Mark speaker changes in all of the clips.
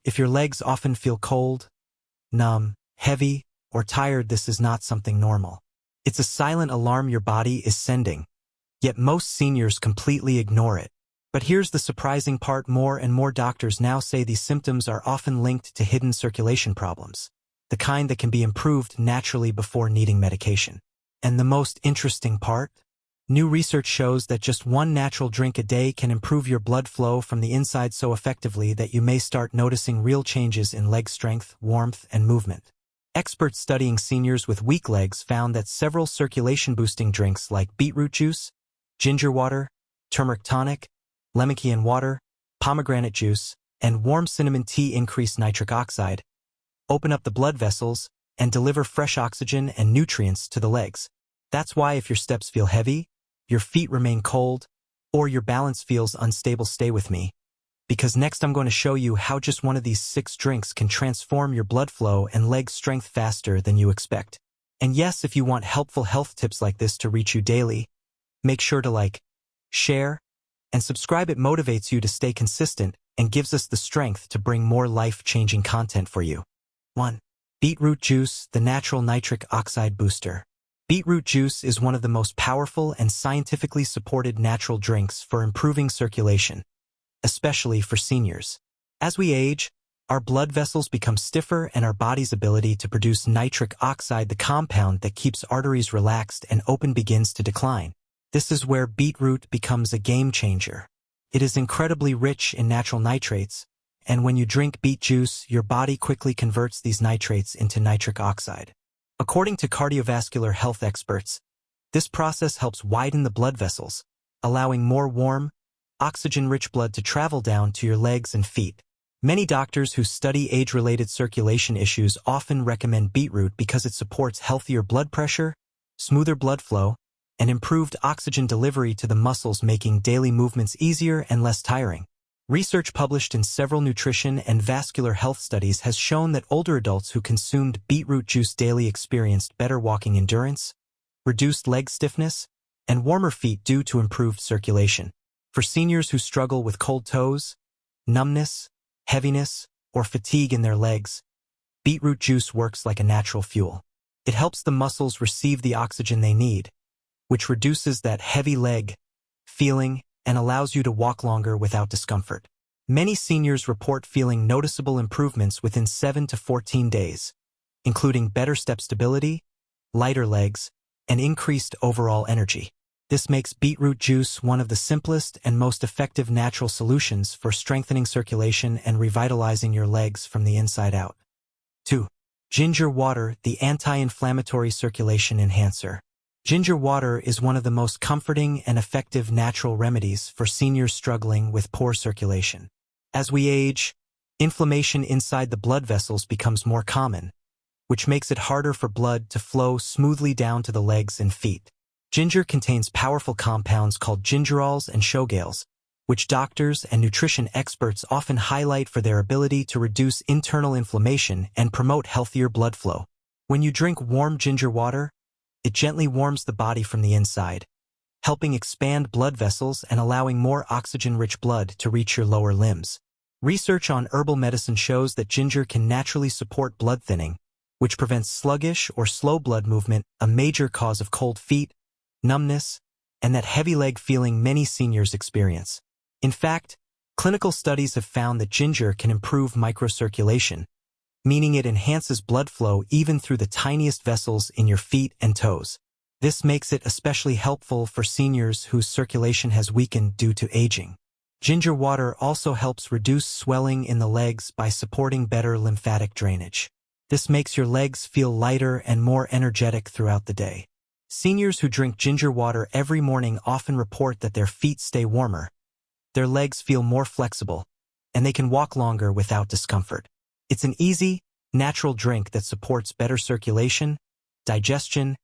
Speaker 1: If your legs often feel cold, numb, heavy, or tired, this is not something normal. It's a silent alarm your body is sending, yet most seniors completely ignore it. But here's the surprising part: more and more doctors now say these symptoms are often linked to hidden circulation problems, the kind that can be improved naturally before needing medication. And the most interesting part? New research shows that just one natural drink a day can improve your blood flow from the inside so effectively that you may start noticing real changes in leg strength, warmth, and movement. Experts studying seniors with weak legs found that several circulation-boosting drinks like beetroot juice, ginger water, turmeric tonic, lemon Cayenne water, pomegranate juice, and warm cinnamon tea increase nitric oxide, open up the blood vessels, and deliver fresh oxygen and nutrients to the legs. That's why if your steps feel heavy, your feet remain cold, or your balance feels unstable, stay with me. Because next I'm going to show you how just one of these 6 drinks can transform your blood flow and leg strength faster than you expect. And yes, if you want helpful health tips like this to reach you daily, make sure to like, share, and subscribe. It motivates you to stay consistent and gives us the strength to bring more life-changing content for you. 1. Beetroot juice, the natural nitric oxide booster. Beetroot juice is one of the most powerful and scientifically supported natural drinks for improving circulation, especially for seniors. As we age, our blood vessels become stiffer and our body's ability to produce nitric oxide, the compound that keeps arteries relaxed and open, begins to decline. This is where beetroot becomes a game changer. It is incredibly rich in natural nitrates, and when you drink beet juice, your body quickly converts these nitrates into nitric oxide. According to cardiovascular health experts, this process helps widen the blood vessels, allowing more warm, oxygen-rich blood to travel down to your legs and feet. Many doctors who study age-related circulation issues often recommend beetroot because it supports healthier blood pressure, smoother blood flow, and improved oxygen delivery to the muscles, making daily movements easier and less tiring. Research published in several nutrition and vascular health studies has shown that older adults who consumed beetroot juice daily experienced better walking endurance, reduced leg stiffness, and warmer feet due to improved circulation. For seniors who struggle with cold toes, numbness, heaviness, or fatigue in their legs, beetroot juice works like a natural fuel. It helps the muscles receive the oxygen they need, which reduces that heavy leg feeling and allows you to walk longer without discomfort. Many seniors report feeling noticeable improvements within 7 to 14 days, including better step stability, lighter legs, and increased overall energy. This makes beetroot juice one of the simplest and most effective natural solutions for strengthening circulation and revitalizing your legs from the inside out. 2. Ginger water, the anti-inflammatory circulation enhancer. Ginger water is one of the most comforting and effective natural remedies for seniors struggling with poor circulation. As we age, inflammation inside the blood vessels becomes more common, which makes it harder for blood to flow smoothly down to the legs and feet. Ginger contains powerful compounds called gingerols and shogales, which doctors and nutrition experts often highlight for their ability to reduce internal inflammation and promote healthier blood flow. When you drink warm ginger water, it gently warms the body from the inside, helping expand blood vessels and allowing more oxygen-rich blood to reach your lower limbs. Research on herbal medicine shows that ginger can naturally support blood thinning, which prevents sluggish or slow blood movement, a major cause of cold feet, numbness, and that heavy leg feeling many seniors experience. In fact, clinical studies have found that ginger can improve microcirculation, meaning it enhances blood flow even through the tiniest vessels in your feet and toes. This makes it especially helpful for seniors whose circulation has weakened due to aging. Ginger water also helps reduce swelling in the legs by supporting better lymphatic drainage. This makes your legs feel lighter and more energetic throughout the day. Seniors who drink ginger water every morning often report that their feet stay warmer, their legs feel more flexible, and they can walk longer without discomfort. It's an easy, natural drink that supports better circulation, digestion,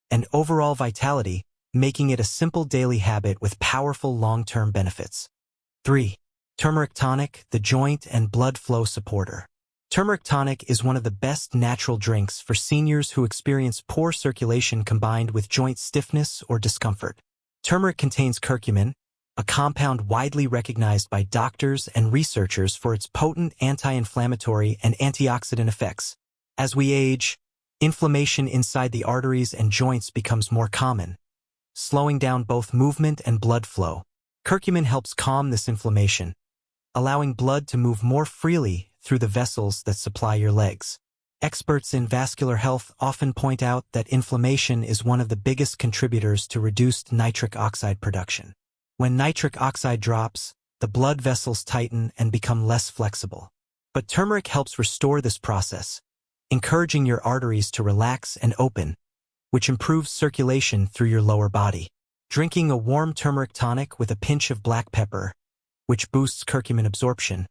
Speaker 1: and overall vitality, making it a simple daily habit with powerful long-term benefits. 3. Turmeric tonic, the joint and blood flow supporter. Turmeric tonic is one of the best natural drinks for seniors who experience poor circulation combined with joint stiffness or discomfort. Turmeric contains curcumin, a compound widely recognized by doctors and researchers for its potent anti-inflammatory and antioxidant effects. As we age, inflammation inside the arteries and joints becomes more common, slowing down both movement and blood flow. Curcumin helps calm this inflammation, allowing blood to move more freely through the vessels that supply your legs. Experts in vascular health often point out that inflammation is one of the biggest contributors to reduced nitric oxide production. When nitric oxide drops, the blood vessels tighten and become less flexible. But turmeric helps restore this process, encouraging your arteries to relax and open, which improves circulation through your lower body. Drinking a warm turmeric tonic with a pinch of black pepper, which boosts curcumin absorption,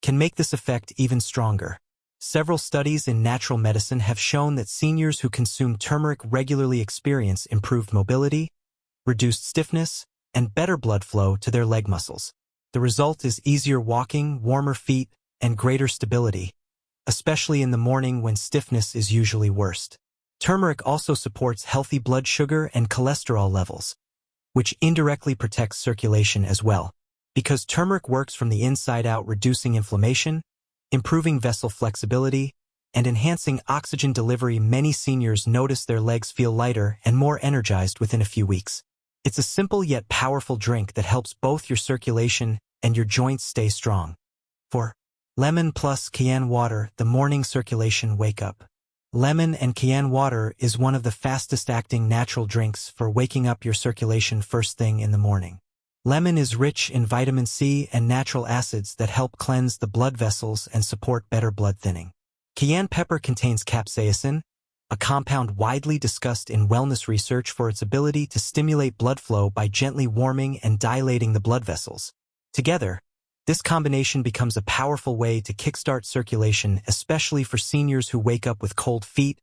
Speaker 1: can make this effect even stronger. Several studies in natural medicine have shown that seniors who consume turmeric regularly experience improved mobility, reduced stiffness, and better blood flow to their leg muscles. The result is easier walking, warmer feet, and greater stability, especially in the morning when stiffness is usually worst. Turmeric also supports healthy blood sugar and cholesterol levels, which indirectly protects circulation as well. Because turmeric works from the inside out, reducing inflammation, improving vessel flexibility, and enhancing oxygen delivery, many seniors notice their legs feel lighter and more energized within a few weeks. It's a simple yet powerful drink that helps both your circulation and your joints stay strong. 4. Lemon plus Cayenne water, the morning circulation wake-up. Lemon and Cayenne water is one of the fastest-acting natural drinks for waking up your circulation first thing in the morning. Lemon is rich in vitamin C and natural acids that help cleanse the blood vessels and support better blood thinning. Cayenne pepper contains capsaicin, a compound widely discussed in wellness research for its ability to stimulate blood flow by gently warming and dilating the blood vessels. Together, this combination becomes a powerful way to kickstart circulation, especially for seniors who wake up with cold feet,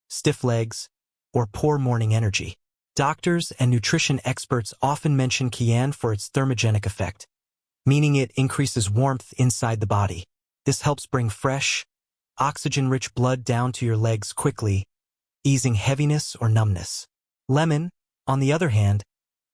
Speaker 1: stiff legs, or poor morning energy. Doctors and nutrition experts often mention cayenne for its thermogenic effect, meaning it increases warmth inside the body. This helps bring fresh, oxygen-rich blood down to your legs quickly, easing heaviness or numbness. Lemon, on the other hand,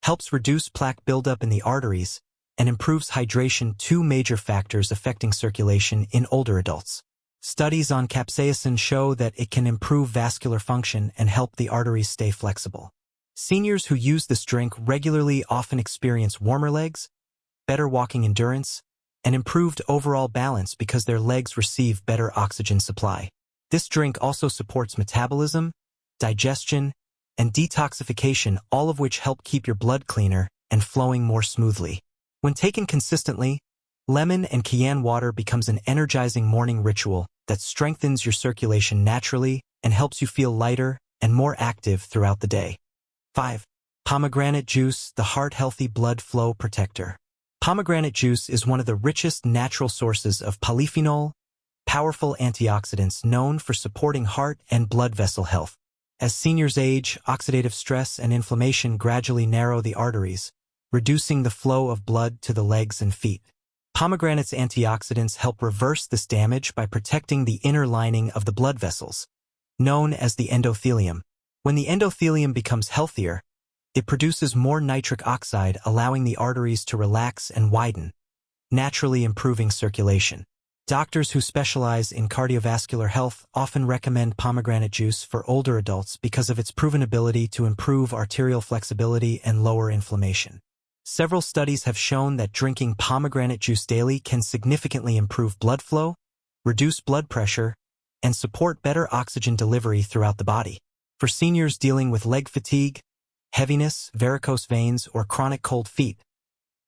Speaker 1: helps reduce plaque buildup in the arteries and improves hydration, two major factors affecting circulation in older adults. Studies on capsaicin show that it can improve vascular function and help the arteries stay flexible. Seniors who use this drink regularly often experience warmer legs, better walking endurance, and improved overall balance because their legs receive better oxygen supply. This drink also supports metabolism, digestion, and detoxification, all of which help keep your blood cleaner and flowing more smoothly. When taken consistently, lemon and cayenne water becomes an energizing morning ritual that strengthens your circulation naturally and helps you feel lighter and more active throughout the day. 5. Pomegranate juice, the heart-healthy blood flow protector. Pomegranate juice is one of the richest natural sources of polyphenol, powerful antioxidants known for supporting heart and blood vessel health. As seniors age, oxidative stress and inflammation gradually narrow the arteries, reducing the flow of blood to the legs and feet. Pomegranate's antioxidants help reverse this damage by protecting the inner lining of the blood vessels, known as the endothelium. When the endothelium becomes healthier, it produces more nitric oxide, allowing the arteries to relax and widen, naturally improving circulation. Doctors who specialize in cardiovascular health often recommend pomegranate juice for older adults because of its proven ability to improve arterial flexibility and lower inflammation. Several studies have shown that drinking pomegranate juice daily can significantly improve blood flow, reduce blood pressure, and support better oxygen delivery throughout the body. For seniors dealing with leg fatigue, heaviness, varicose veins, or chronic cold feet,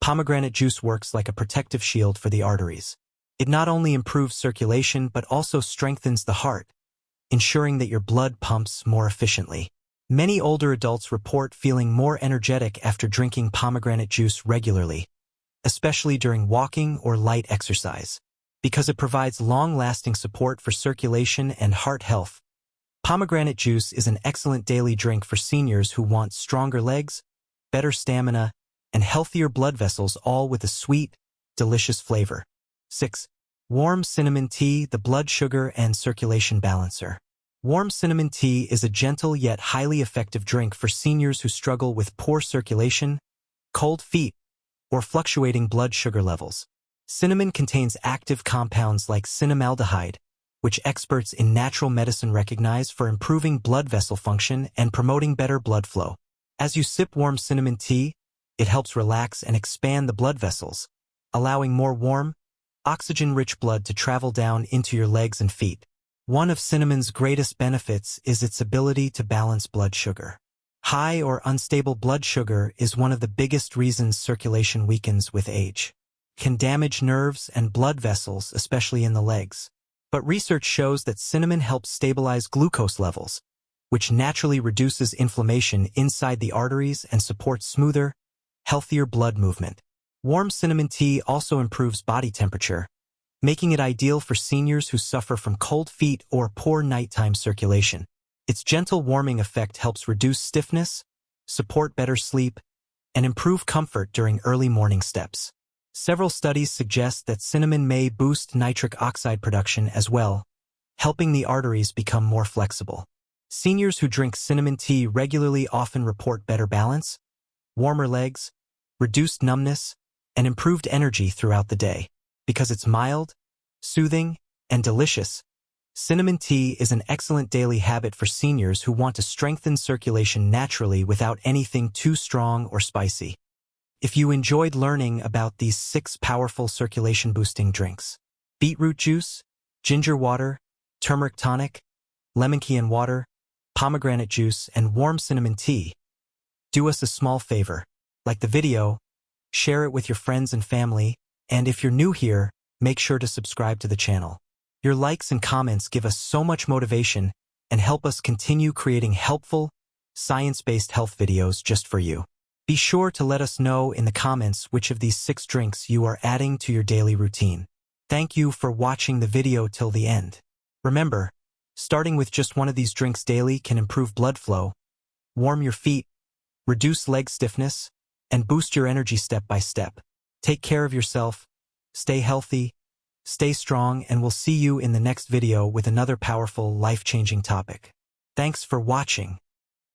Speaker 1: pomegranate juice works like a protective shield for the arteries. It not only improves circulation but also strengthens the heart, ensuring that your blood pumps more efficiently. Many older adults report feeling more energetic after drinking pomegranate juice regularly, especially during walking or light exercise. Because it provides long-lasting support for circulation and heart health, pomegranate juice is an excellent daily drink for seniors who want stronger legs, better stamina, and healthier blood vessels, all with a sweet, delicious flavor. 6. Warm cinnamon tea, the blood sugar and circulation balancer. Warm cinnamon tea is a gentle yet highly effective drink for seniors who struggle with poor circulation, cold feet, or fluctuating blood sugar levels. Cinnamon contains active compounds like cinnamaldehyde, which experts in natural medicine recognize for improving blood vessel function and promoting better blood flow. As you sip warm cinnamon tea, it helps relax and expand the blood vessels, allowing more warm, oxygen-rich blood to travel down into your legs and feet. One of cinnamon's greatest benefits is its ability to balance blood sugar. High or unstable blood sugar is one of the biggest reasons circulation weakens with age. It can damage nerves and blood vessels, especially in the legs. But research shows that cinnamon helps stabilize glucose levels, which naturally reduces inflammation inside the arteries and supports smoother, healthier blood movement. Warm cinnamon tea also improves body temperature, making it ideal for seniors who suffer from cold feet or poor nighttime circulation. Its gentle warming effect helps reduce stiffness, support better sleep, and improve comfort during early morning steps. Several studies suggest that cinnamon may boost nitric oxide production as well, helping the arteries become more flexible. Seniors who drink cinnamon tea regularly often report better balance, warmer legs, reduced numbness, and improved energy throughout the day. Because it's mild, soothing, and delicious, cinnamon tea is an excellent daily habit for seniors who want to strengthen circulation naturally without anything too strong or spicy. If you enjoyed learning about these 6 powerful circulation-boosting drinks, beetroot juice, ginger water, turmeric tonic, lemon cayenne water, pomegranate juice, and warm cinnamon tea, do us a small favor. Like the video, share it with your friends and family, and if you're new here, make sure to subscribe to the channel. Your likes and comments give us so much motivation and help us continue creating helpful, science-based health videos just for you. Be sure to let us know in the comments which of these 6 drinks you are adding to your daily routine. Thank you for watching the video till the end. Remember, starting with just one of these drinks daily can improve blood flow, warm your feet, reduce leg stiffness, and boost your energy step by step. Take care of yourself, stay healthy, stay strong, and we'll see you in the next video with another powerful, life-changing topic. Thanks for watching.